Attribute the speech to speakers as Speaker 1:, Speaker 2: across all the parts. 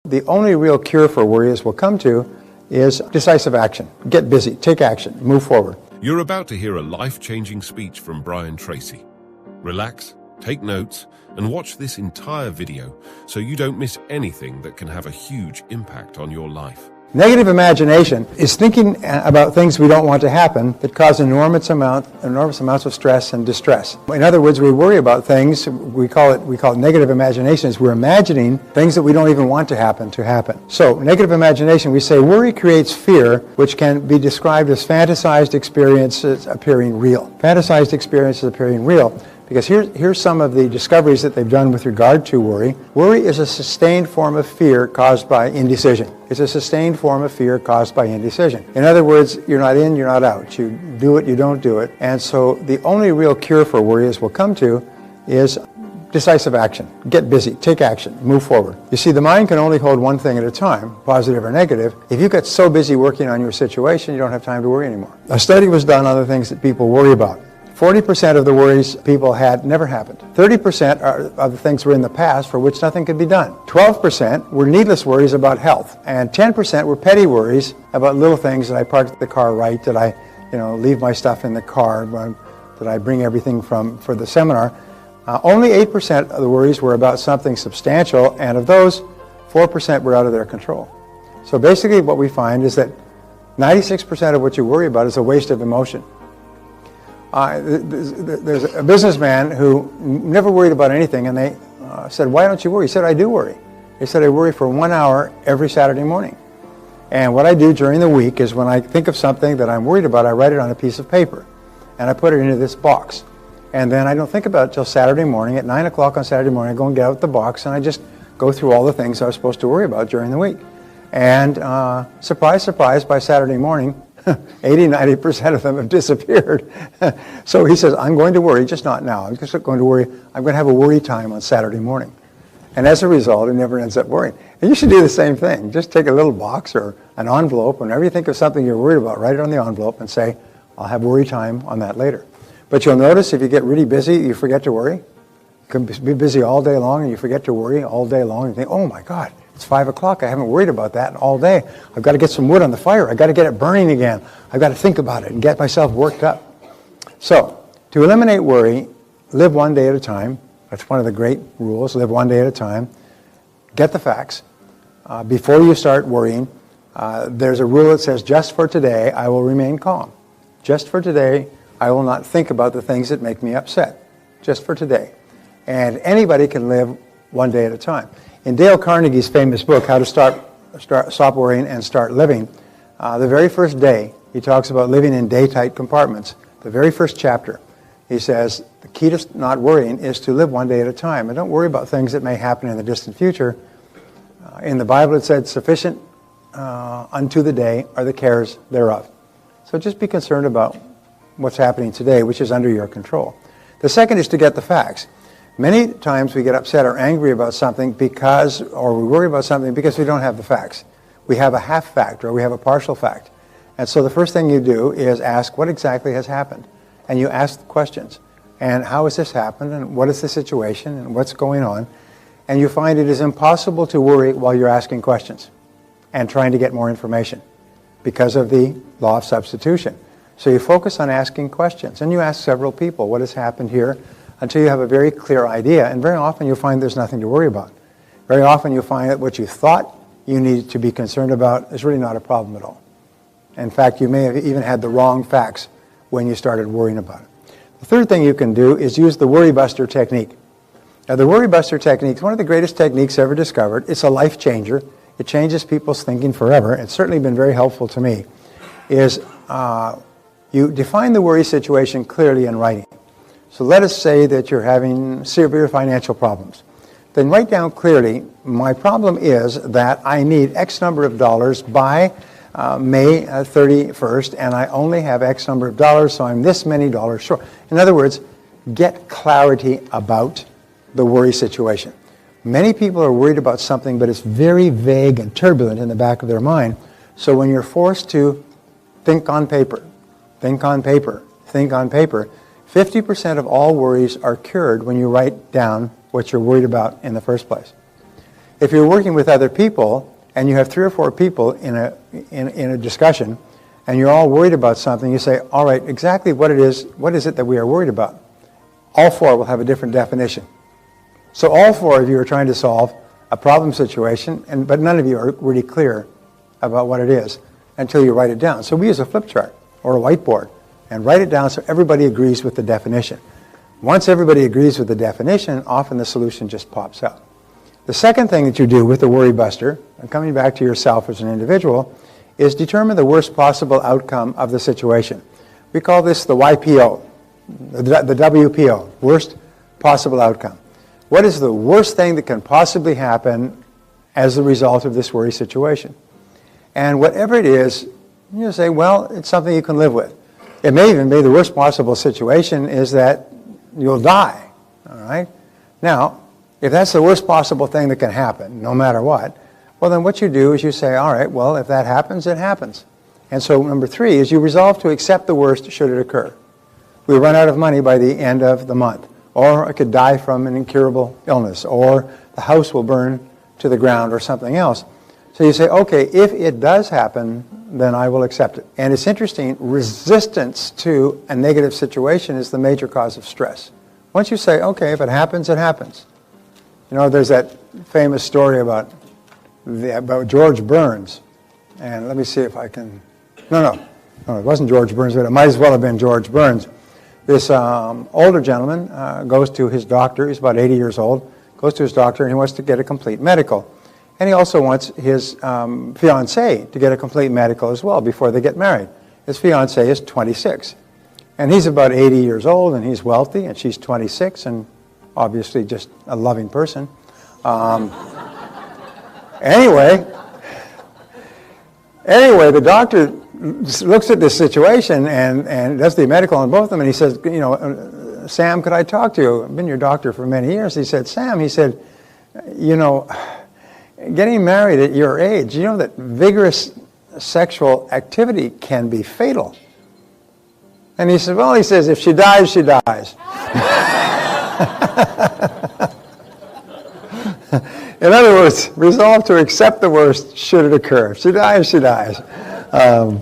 Speaker 1: The only real cure for worry, as we'll come to, is decisive action. Get busy, take action, move forward.
Speaker 2: You're about to hear a life-changing speech from Brian Tracy. Relax, take notes, and watch this entire video so you don't miss anything that can have a huge impact on your life.
Speaker 1: Negative imagination is thinking about things we don't want to happen that cause enormous amounts of stress and distress. In other words, we worry about things, we call it negative imagination. We're imagining things that we don't even want to happen. So negative imagination, we say worry creates fear, which can be described as fantasized experiences appearing real. Fantasized experiences appearing real. Because here's some of the discoveries that they've done with regard to worry. Worry is a sustained form of fear caused by indecision. It's a sustained form of fear caused by indecision. In other words, you're not in, you're not out. You do it, you don't do it. And so the only real cure for worry, as we'll come to, is decisive action. Get busy, take action, move forward. You see, the mind can only hold one thing at a time, positive or negative. If you get so busy working on your situation, you don't have time to worry anymore. A study was done on the things that people worry about. 40% of the worries people had never happened. 30% of the things were in the past for which nothing could be done. 12% were needless worries about health. And 10% were petty worries about little things. That I parked the car right? Did I leave my stuff in the car? Did I bring everything for the seminar? Only 8% of the worries were about something substantial, and of those, 4% were out of their control. So basically what we find is that 96% of what you worry about is a waste of emotion. There's a businessman who never worried about anything, and they said, "Why don't you worry?" He said, "I do worry." He said, "I worry for 1 hour every Saturday morning. And what I do during the week is when I think of something that I'm worried about, I write it on a piece of paper, and I put it into this box. And then I don't think about it till Saturday morning. At 9 o'clock on Saturday morning, I go and get out the box, and I just go through all the things I was supposed to worry about during the week. And surprise, surprise, by Saturday morning, 80-90% of them have disappeared." So he says, "I'm going to worry, just not now. I'm just going to worry. I'm going to have a worry time on Saturday morning." And as a result, he never ends up worrying. And you should do the same thing. Just take a little box or an envelope. Whenever you think of something you're worried about, write it on the envelope and say, "I'll have worry time on that later." But you'll notice if you get really busy, you forget to worry. You can be busy all day long and you forget to worry all day long. And you think, "Oh my God, it's 5 o'clock. I haven't worried about that all day. I've got to get some wood on the fire. I've got to get it burning again. I've got to think about it and get myself worked up." So, to eliminate worry, live one day at a time. That's one of the great rules. Live one day at a time. Get the facts. Before you start worrying, there's a rule that says, "Just for today, I will remain calm. Just for today, I will not think about the things that make me upset." Just for today. And anybody can live one day at a time. In Dale Carnegie's famous book, How to Stop Worrying and Start Living, the very first day, he talks about living in day-tight compartments. The very first chapter, he says, the key to not worrying is to live one day at a time. And don't worry about things that may happen in the distant future. In the Bible it said, "Sufficient unto the day are the cares thereof." So just be concerned about what's happening today, which is under your control. The second is to get the facts. Many times we get upset or angry about something or we worry about something because we don't have the facts. We have a half fact or we have a partial fact. And so the first thing you do is ask what exactly has happened. And you ask questions. And how has this happened? And what is the situation? And what's going on? And you find it is impossible to worry while you're asking questions and trying to get more information because of the law of substitution. So you focus on asking questions. And you ask several people, what has happened here? Until you have a very clear idea. And very often you'll find there's nothing to worry about. Very often you'll find that what you thought you needed to be concerned about is really not a problem at all. In fact, you may have even had the wrong facts when you started worrying about it. The third thing you can do is use the Worry Buster technique. Now, the Worry Buster technique is one of the greatest techniques ever discovered. It's a life changer. It changes people's thinking forever. It's certainly been very helpful to me. You define the worry situation clearly in writing. So let us say that you're having severe financial problems. Then write down clearly, my problem is that I need X number of dollars by May 31st, and I only have X number of dollars, so I'm this many dollars short. In other words, get clarity about the worry situation. Many people are worried about something, but it's very vague and turbulent in the back of their mind. So when you're forced to think on paper, 50% of all worries are cured when you write down what you're worried about in the first place. If you're working with other people and you have 3 or 4 people in a discussion and you're all worried about something, you say, all right, exactly what is it that we are worried about? All 4 will have a different definition. So all 4 of you are trying to solve a problem situation, but none of you are really clear about what it is until you write it down. So we use a flip chart or a whiteboard and write it down so everybody agrees with the definition. Once everybody agrees with the definition, often the solution just pops out. The second thing that you do with the Worry Buster, and coming back to yourself as an individual, is determine the worst possible outcome of the situation. We call this the YPO, the WPO, worst possible outcome. What is the worst thing that can possibly happen as a result of this worry situation? And whatever it is, you say, well, it's something you can live with. It may even be the worst possible situation is that you'll die, all right? Now, if that's the worst possible thing that can happen, no matter what, well, then what you do is you say, all right, well, if that happens, it happens. And so number 3 is you resolve to accept the worst should it occur. We run out of money by the end of the month, or I could die from an incurable illness, or the house will burn to the ground or something else. So you say, okay, if it does happen, then I will accept it. And it's interesting, resistance to a negative situation is the major cause of stress. Once you say, okay, if it happens, it happens. You know, there's that famous story about George Burns. And let me see if I can... No, it wasn't George Burns, but it might as well have been George Burns. This older gentleman goes to his doctor. He's about 80 years old. Goes to his doctor, and he wants to get a complete medical. And he also wants his fiancée to get a complete medical as well before they get married. His fiancée is 26. And he's about 80 years old, and he's wealthy, and she's 26, and obviously just a loving person. Anyway, the doctor looks at this situation and does the medical on both of them, and he says, you know, Sam, could I talk to you? I've been your doctor for many years. He said, Sam, he said, you know, getting married at your age, you know that vigorous sexual activity can be fatal. And he said, well, he says, if she dies, she dies. In other words, resolve to accept the worst should it occur. If she dies, she dies. By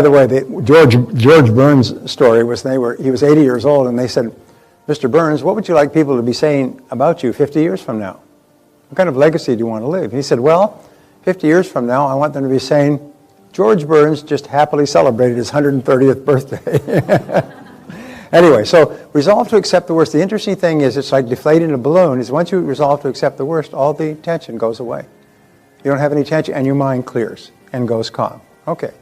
Speaker 1: the way, the George Burns story was he was 80 years old, and they said, Mr. Burns, what would you like people to be saying about you 50 years from now? What kind of legacy do you want to leave? He said, well, 50 years from now, I want them to be saying, George Burns just happily celebrated his 130th birthday. Anyway, so resolve to accept the worst. The interesting thing is it's like deflating a balloon, is once you resolve to accept the worst, all the tension goes away. You don't have any tension, and your mind clears and goes calm. Okay,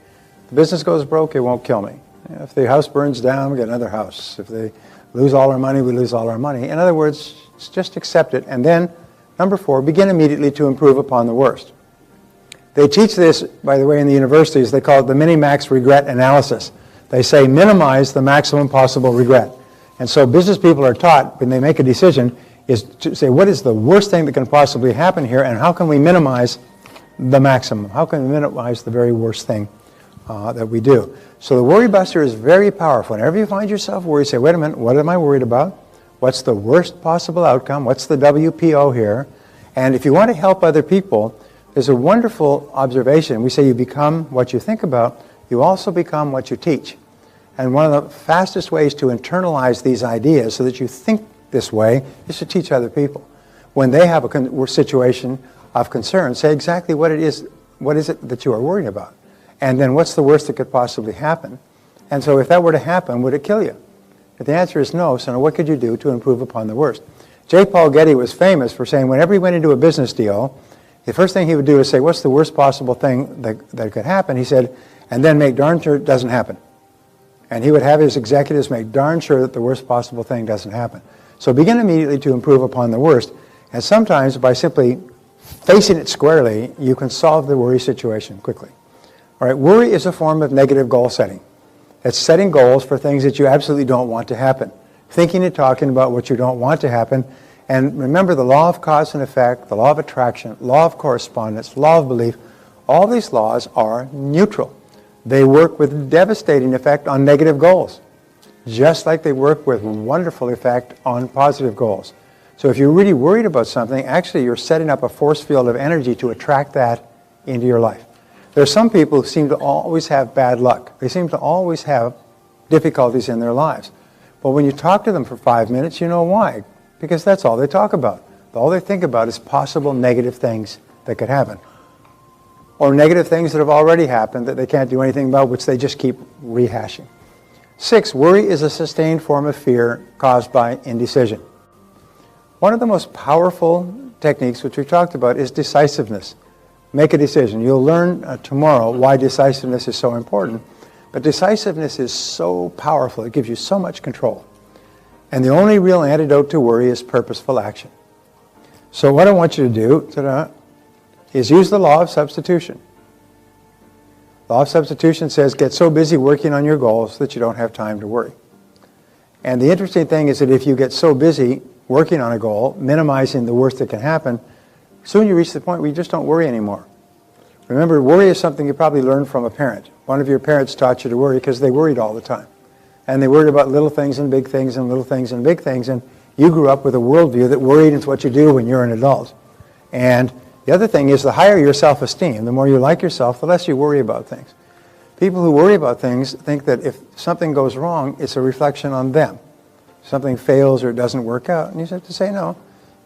Speaker 1: the business goes broke, it won't kill me. If the house burns down, we get another house. If they lose all our money, we lose all our money. In other words, just accept it. And then, number 4, begin immediately to improve upon the worst. They teach this, by the way, in the universities. They call it the minimax regret analysis. They say minimize the maximum possible regret. And so business people are taught, when they make a decision, is to say, what is the worst thing that can possibly happen here, and how can we minimize the maximum? How can we minimize the very worst thing that we do? So the Worry Buster is very powerful. Whenever you find yourself worried, say, wait a minute, what am I worried about? What's the worst possible outcome? What's the WPO here? And if you want to help other people, there's a wonderful observation. We say you become what you think about. You also become what you teach. And one of the fastest ways to internalize these ideas so that you think this way is to teach other people. When they have a situation of concern, say exactly what is it that you are worried about? And then what's the worst that could possibly happen? And so if that were to happen, would it kill you? If the answer is no, so now what could you do to improve upon the worst? J. Paul Getty was famous for saying whenever he went into a business deal, the first thing he would do is say, what's the worst possible thing that could happen? He said, and then make darn sure it doesn't happen. And he would have his executives make darn sure that the worst possible thing doesn't happen. So begin immediately to improve upon the worst. And sometimes by simply facing it squarely, you can solve the worry situation quickly. All right, worry is a form of negative goal setting. It's setting goals for things that you absolutely don't want to happen. Thinking and talking about what you don't want to happen. And remember the law of cause and effect, the law of attraction, law of correspondence, law of belief. All these laws are neutral. They work with devastating effect on negative goals, just like they work with wonderful effect on positive goals. So if you're really worried about something, actually you're setting up a force field of energy to attract that into your life. There are some people who seem to always have bad luck. They seem to always have difficulties in their lives. But when you talk to them for 5 minutes, you know why. Because that's all they talk about. All they think about is possible negative things that could happen. Or negative things that have already happened that they can't do anything about, which they just keep rehashing. 6, worry is a sustained form of fear caused by indecision. One of the most powerful techniques, which we've talked about, is decisiveness. Make a decision. You'll learn tomorrow why decisiveness is so important. But decisiveness is so powerful. It gives you so much control. And the only real antidote to worry is purposeful action. So what I want you to do is use the law of substitution. The law of substitution says get so busy working on your goals that you don't have time to worry. And the interesting thing is that if you get so busy working on a goal, minimizing the worst that can happen, soon you reach the point where you just don't worry anymore. Remember, worry is something you probably learned from a parent. One of your parents taught you to worry because they worried all the time. And they worried about little things and big things and little things and big things. And you grew up with a worldview that worried is what you do when you're an adult. And the other thing is the higher your self-esteem, the more you like yourself, the less you worry about things. People who worry about things think that if something goes wrong, it's a reflection on them. Something fails or it doesn't work out. And you have to say, no,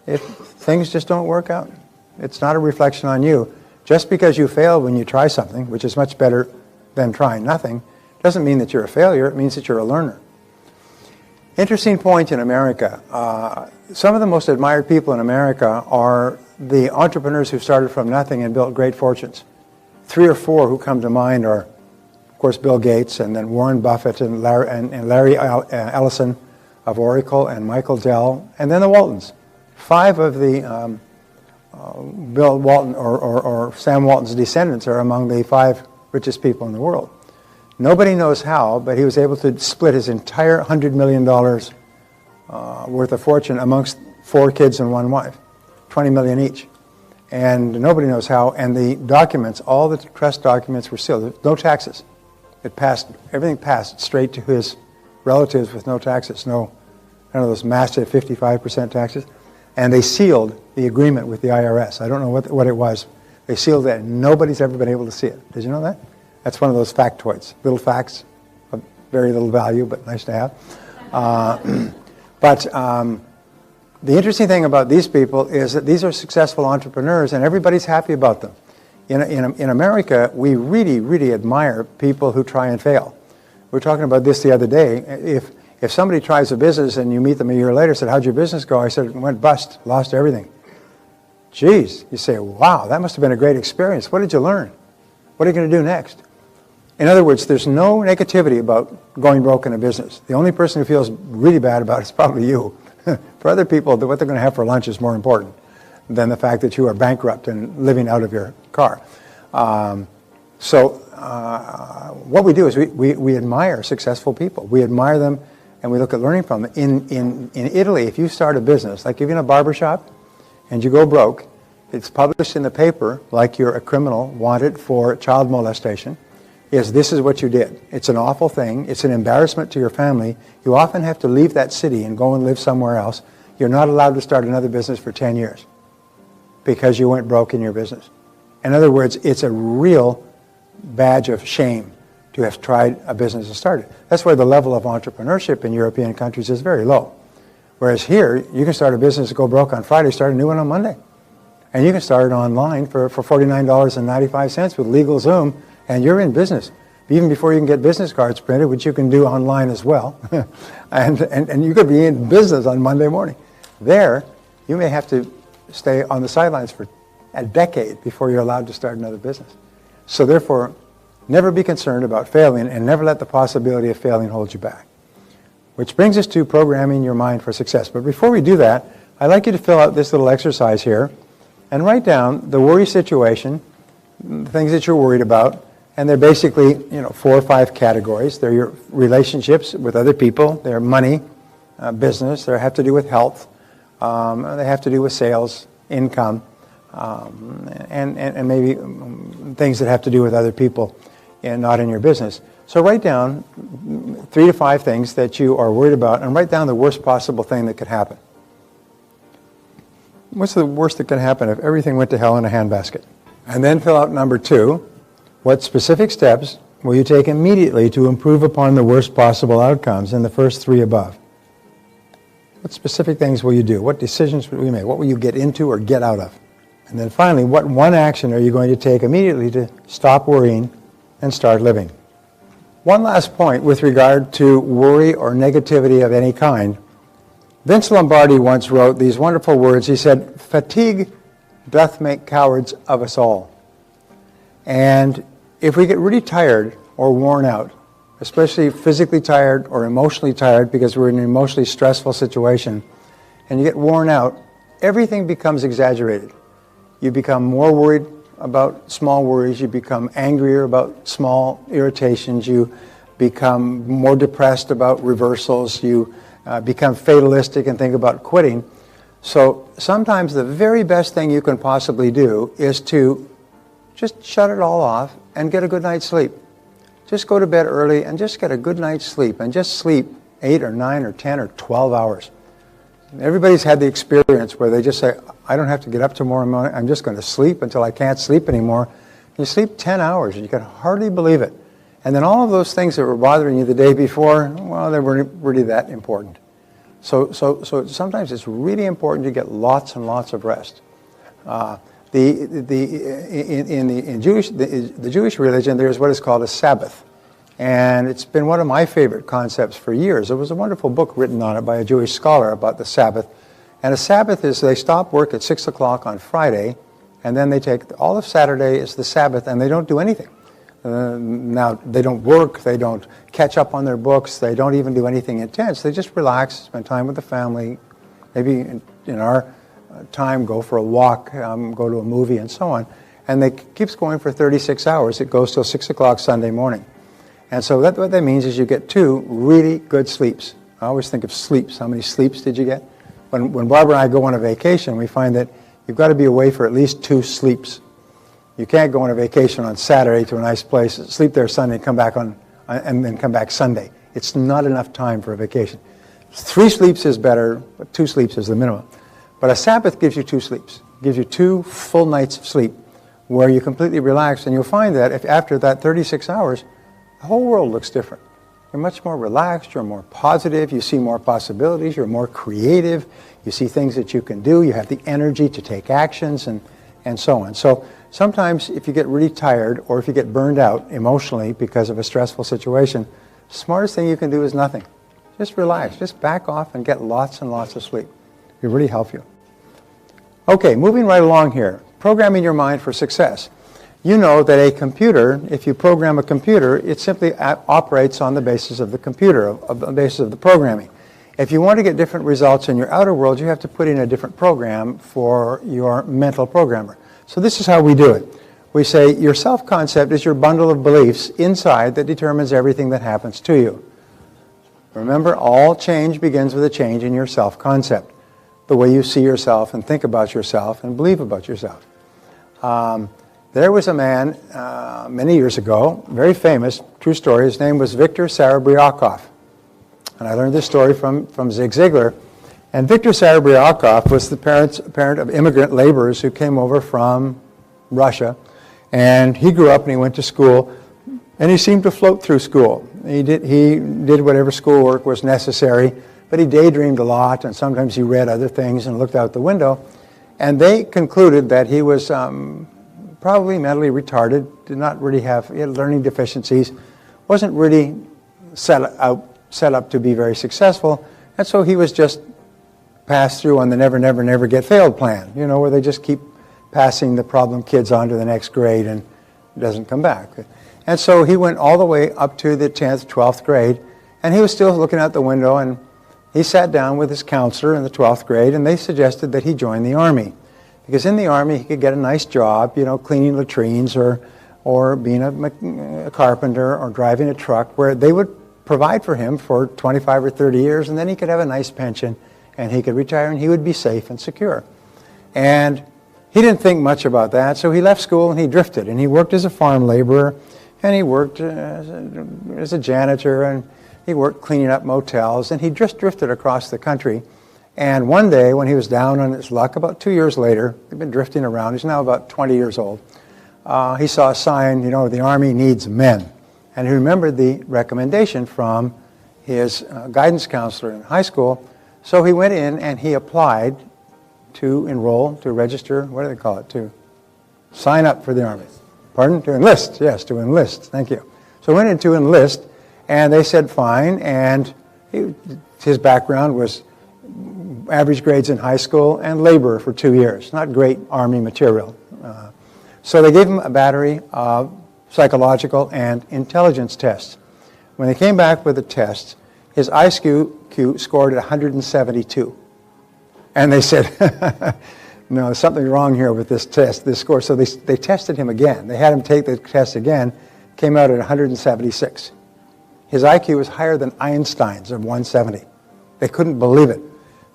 Speaker 1: if things just don't work out, it's not a reflection on you. Just because you fail when you try something, which is much better than trying nothing, doesn't mean that you're a failure. It means that you're a learner. Interesting point in America. Some of the most admired people in America are the entrepreneurs who started from nothing and built great fortunes. 3 or 4 who come to mind are, of course, Bill Gates, and then Warren Buffett, and Larry Ellison of Oracle, and Michael Dell, and then the Waltons. 5 of the Bill Walton or Sam Walton's descendants are among the 5 richest people in the world. Nobody knows how, but he was able to split his entire $100 million worth of fortune amongst 4 kids and 1 wife, $20 million each. And nobody knows how, and the documents, all the trust documents were sealed. No taxes. Everything passed straight to his relatives with no taxes, none of those massive 55% taxes. And they sealed the agreement with the IRS. I don't know what it was. They sealed it, and nobody's ever been able to see it. Did you know that? That's one of those factoids. Little facts of very little value, but nice to have. The interesting thing about these people is that these are successful entrepreneurs, and everybody's happy about them. In America, we really, really admire people who try and fail. We were talking about this the other day. If somebody tries a business and you meet them a year later and said, how'd your business go? I said, it went bust, lost everything. Geez, you say, wow, that must have been a great experience. What did you learn? What are you going to do next? In other words, there's no negativity about going broke in a business. The only person who feels really bad about it is probably you. For other people, what they're going to have for lunch is more important than the fact that you are bankrupt and living out of your car. What we do is we admire successful people. We admire them, and we look at learning from them. In Italy, if you start a business, like even a barbershop, and you go broke, it's published in the paper like you're a criminal wanted for child molestation. This is what you did. It's an awful thing. It's an embarrassment to your family. You often have to leave that city and go and live somewhere else. You're not allowed to start another business for 10 years because you went broke in your business. In other words, it's a real badge of shame to have tried a business and started. That's why the level of entrepreneurship in European countries is very low. Whereas here, you can start a business, go broke on Friday, start a new one on Monday. And you can start it online for $49.95 with LegalZoom, and you're in business. Even before you can get business cards printed, which you can do online as well. and you could be in business on Monday morning. There, you may have to stay on the sidelines for a decade before you're allowed to start another business. So therefore, never be concerned about failing, and never let the possibility of failing hold you back. Which brings us to programming your mind for success. But before we do that, I'd like you to fill out this little exercise here and write down the worry situation, the things that you're worried about, and they're basically 4 or 5 categories. They're your relationships with other people, they're money, business, they have to do with health, they have to do with sales, income, and maybe things that have to do with other people and not in your business. So write down 3 to 5 things that you are worried about, and write down the worst possible thing that could happen. what's the worst that can happen if everything went to hell in a handbasket? And then fill out number 2. What specific steps will you take immediately to improve upon the worst possible outcomes in the first 3 above? What specific things will you do? What decisions will you make? What will you get into or get out of? And then finally, what one action are you going to take immediately to stop worrying and start living? One last point with regard to worry or negativity of any kind. Vince Lombardi once wrote these wonderful words. He said, "Fatigue doth make cowards of us all." And if we get really tired or worn out, especially physically tired or emotionally tired because we're in an emotionally stressful situation, and you get worn out, everything becomes exaggerated. You become more worried about small worries. You become angrier about small irritations. You become more depressed about reversals. You become fatalistic and think about quitting. So sometimes the very best thing you can possibly do is to just shut it all off and get a good night's sleep. Just go to bed early and just get a good night's sleep, and just sleep 8 or 9 or 10 or 12 hours. Everybody's had the experience where they just say, I don't have to get up tomorrow morning, I'm just going to sleep until I can't sleep anymore. You sleep 10 hours and you can hardly believe it. And then all of those things that were bothering you the day before, well, they weren't really that important. So sometimes it's really important to get lots and lots of rest. In the Jewish religion, there's what is called a Sabbath. And it's been one of my favorite concepts for years. There was a wonderful book written on it by a Jewish scholar about the Sabbath. And a Sabbath is they stop work at 6 o'clock on Friday, and then they take all of Saturday is the Sabbath, and they don't do anything. Now, they don't work, they don't catch up on their books, they don't even do anything intense. They just relax, spend time with the family, maybe in our time go for a walk, go to a movie, and so on. And it keeps going for 36 hours. It goes till 6 o'clock Sunday morning. And so what that means is you get 2 really good sleeps. I always think of sleeps. How many sleeps did you get? When Barbara and I go on a vacation, we find that you've got to be away for at least 2 sleeps. You can't go on a vacation on Saturday to a nice place, sleep there Sunday, come back and then come back Sunday. It's not enough time for a vacation. 3 sleeps is better, but 2 sleeps is the minimum. But a Sabbath gives you 2 sleeps. It gives you 2 full nights of sleep where you completely relax, and you'll find that if after that 36 hours, the whole world looks different. You're much more relaxed, you're more positive, you see more possibilities, you're more creative, you see things that you can do, you have the energy to take actions, and so on. So sometimes if you get really tired or if you get burned out emotionally because of a stressful situation, the smartest thing you can do is nothing. Just relax, just back off and get lots and lots of sleep. It'll really help you. Okay, moving right along here. Programming your mind for success. You know that a computer, if you program a computer, it simply operates on the basis of the computer, on the basis of the programming. If you want to get different results in your outer world, you have to put in a different program for your mental programmer. So this is how we do it. We say your self-concept is your bundle of beliefs inside that determines everything that happens to you. Remember, all change begins with a change in your self-concept, the way you see yourself and think about yourself and believe about yourself. There was a man many years ago, very famous, true story. His name was Viktor Serebryakov. And I learned this story from Zig Ziglar. And Viktor Serebryakov was the parent of immigrant laborers who came over from Russia. And he grew up and he went to school. And he seemed to float through school. He did whatever schoolwork was necessary. But he daydreamed a lot, and sometimes he read other things and looked out the window. And they concluded that he was probably mentally retarded, did not really have, he had learning deficiencies, wasn't really set up to be very successful, and so he was just passed through on the never, never, never get failed plan, you know, where they just keep passing the problem kids on to the next grade and it doesn't come back. And so he went all the way up to the 10th, 12th grade, and he was still looking out the window, and he sat down with his counselor in the 12th grade, and they suggested that he join the Army. Because in the Army, he could get a nice job, you know, cleaning latrines or being a carpenter or driving a truck, where they would provide for him for 25 or 30 years, and then he could have a nice pension, and he could retire, and he would be safe and secure. And he didn't think much about that, so he left school and he drifted, and he worked as a farm laborer, and he worked as a janitor, and he worked cleaning up motels, and he just drifted across the country. And one day when he was down on his luck, about 2 years later, he'd been drifting around, he's now about 20 years old, he saw a sign, the Army needs men. And he remembered the recommendation from his guidance counselor in high school. So he went in and he applied to enroll, to register, what do they call it, to sign up for the Army. Pardon? To enlist, yes, to enlist, thank you. So he went in to enlist, and they said fine, and his background was average grades in high school and labor for 2 years, not great Army material. So they gave him a battery of psychological and intelligence tests. When they came back with the tests, his IQ scored at 172. And they said, no, there's something wrong here with this test, this score. So they tested him again. They had him take the test again, came out at 176. His IQ was higher than Einstein's of 170. They couldn't believe it.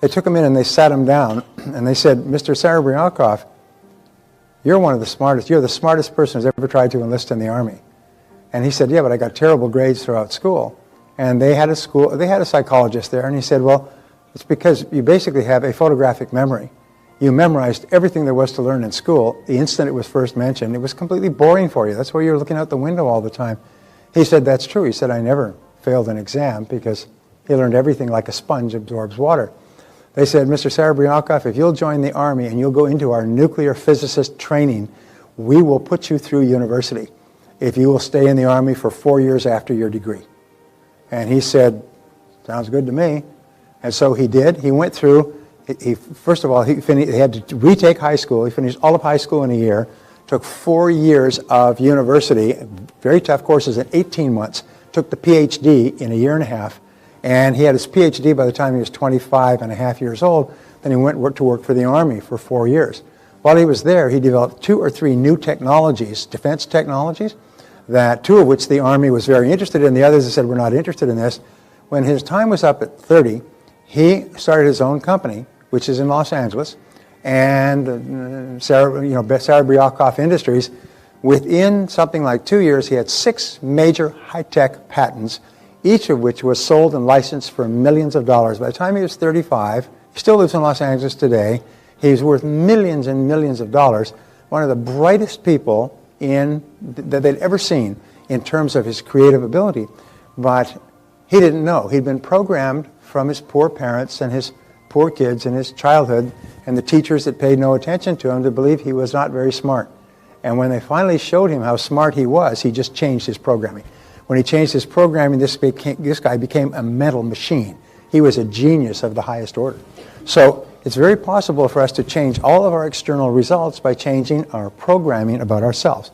Speaker 1: They took him in and they sat him down, and they said, Mr. Serebryakov, you're one of the smartest. You're the smartest person who's ever tried to enlist in the Army. And he said, yeah, but I got terrible grades throughout school. And they had a psychologist there, and he said, well, it's because you basically have a photographic memory. You memorized everything there was to learn in school the instant it was first mentioned. It was completely boring for you. That's why you're looking out the window all the time. He said, that's true. He said, I never failed an exam because he learned everything like a sponge absorbs water. They said, Mr. Serebryakov, if you'll join the Army and you'll go into our nuclear physicist training, we will put you through university if you will stay in the Army for 4 years after your degree. And he said, sounds good to me. And so he did. He went through, first of all, he had to retake high school. He finished all of high school in a year, took 4 years of university, very tough courses in 18 months, took the PhD in a year and a half, and he had his PhD by the time he was 25 and a half years old. Then he went to work for the Army for 4 years. While he was there, he developed 2 or 3 new technologies, defense technologies, that 2 of which the Army was very interested in. The others said, we're not interested in this. When his time was up at 30, he started his own company, which is in Los Angeles, and Serebryakov Industries. Within something like 2 years, he had 6 major high-tech patents, each of which was sold and licensed for millions of dollars. By the time he was 35, he still lives in Los Angeles today. He's worth millions and millions of dollars, one of the brightest people that they'd ever seen in terms of his creative ability. But he didn't know. He'd been programmed from his poor parents and his poor kids in his childhood and the teachers that paid no attention to him to believe he was not very smart. And when they finally showed him how smart he was, he just changed his programming. When he changed his programming, this guy became a mental machine. He was a genius of the highest order. So it's very possible for us to change all of our external results by changing our programming about ourselves.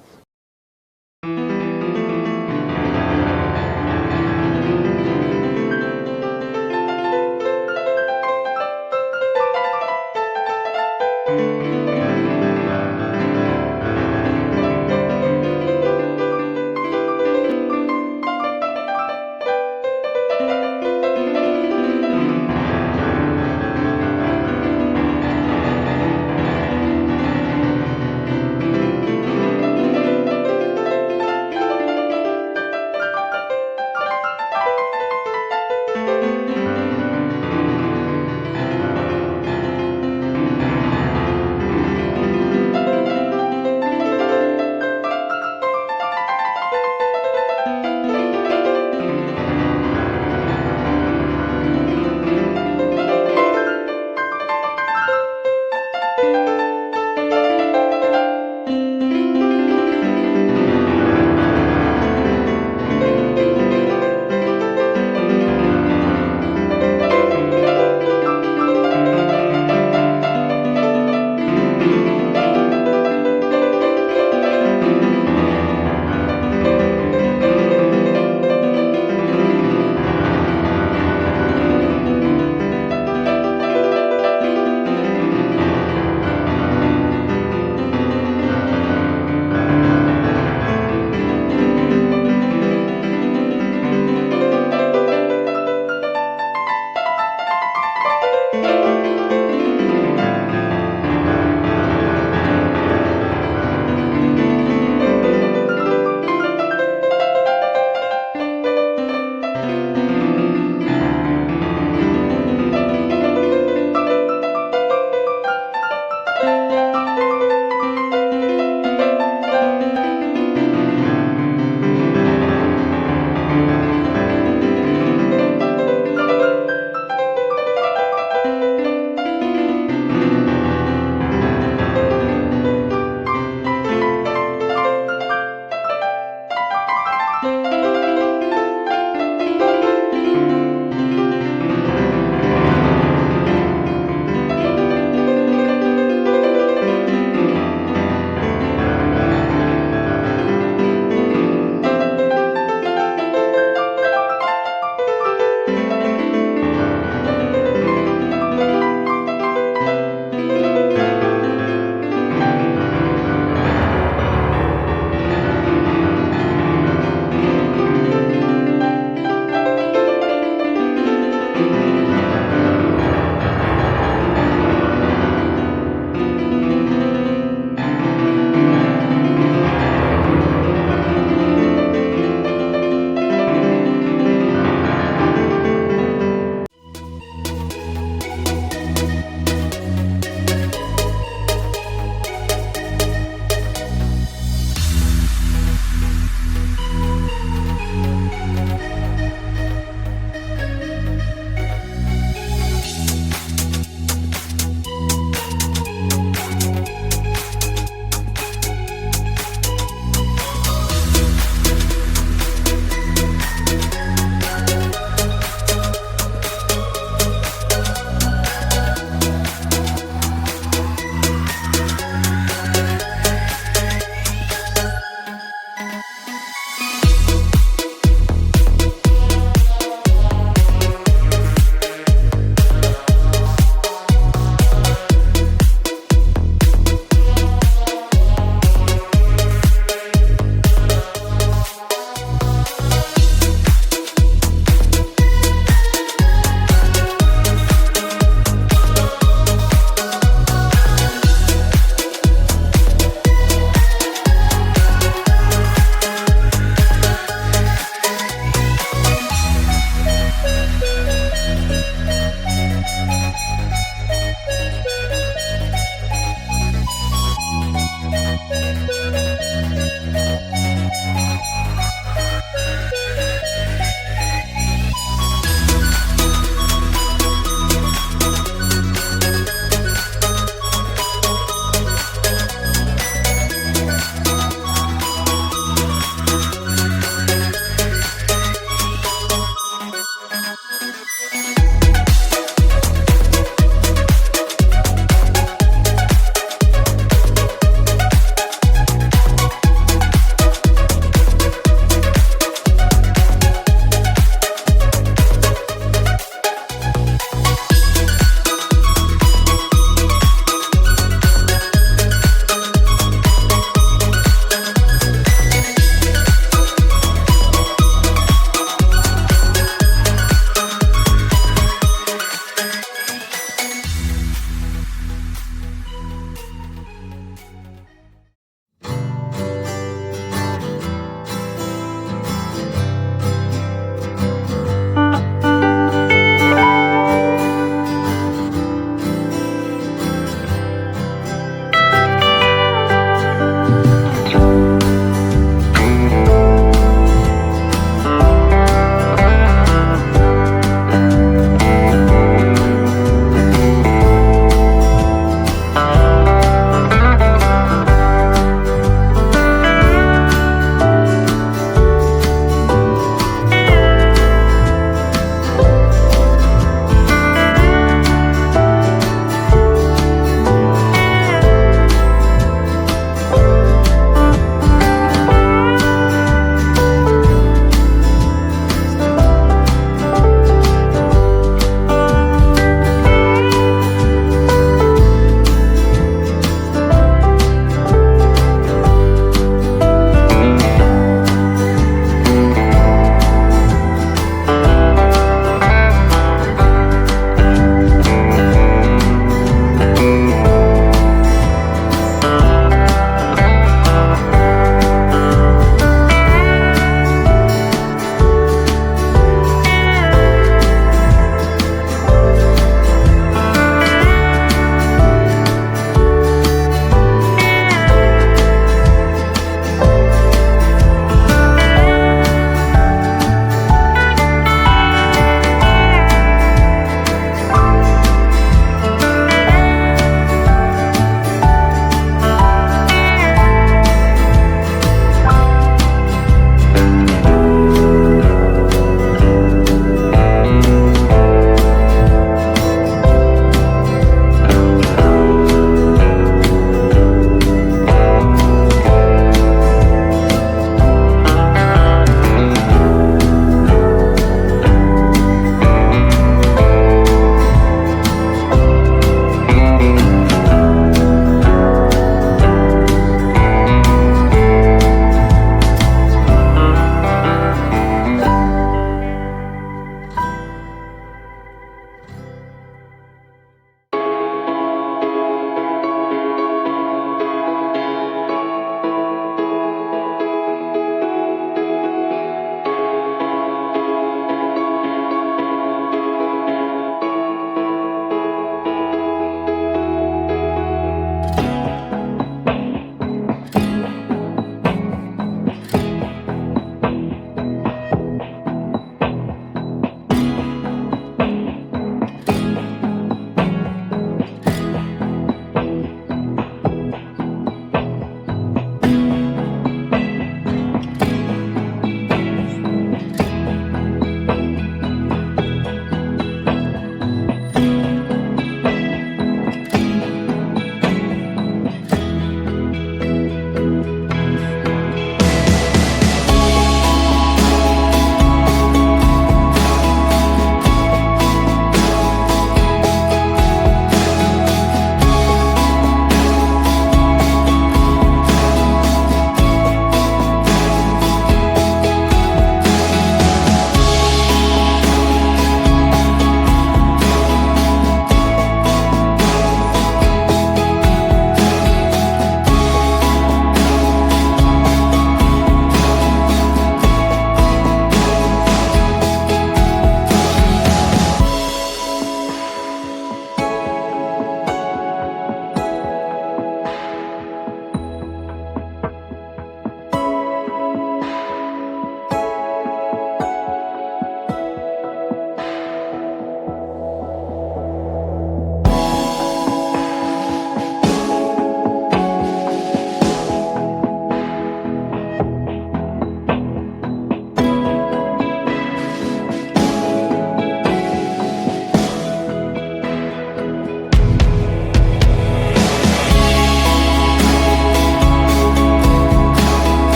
Speaker 3: Bye.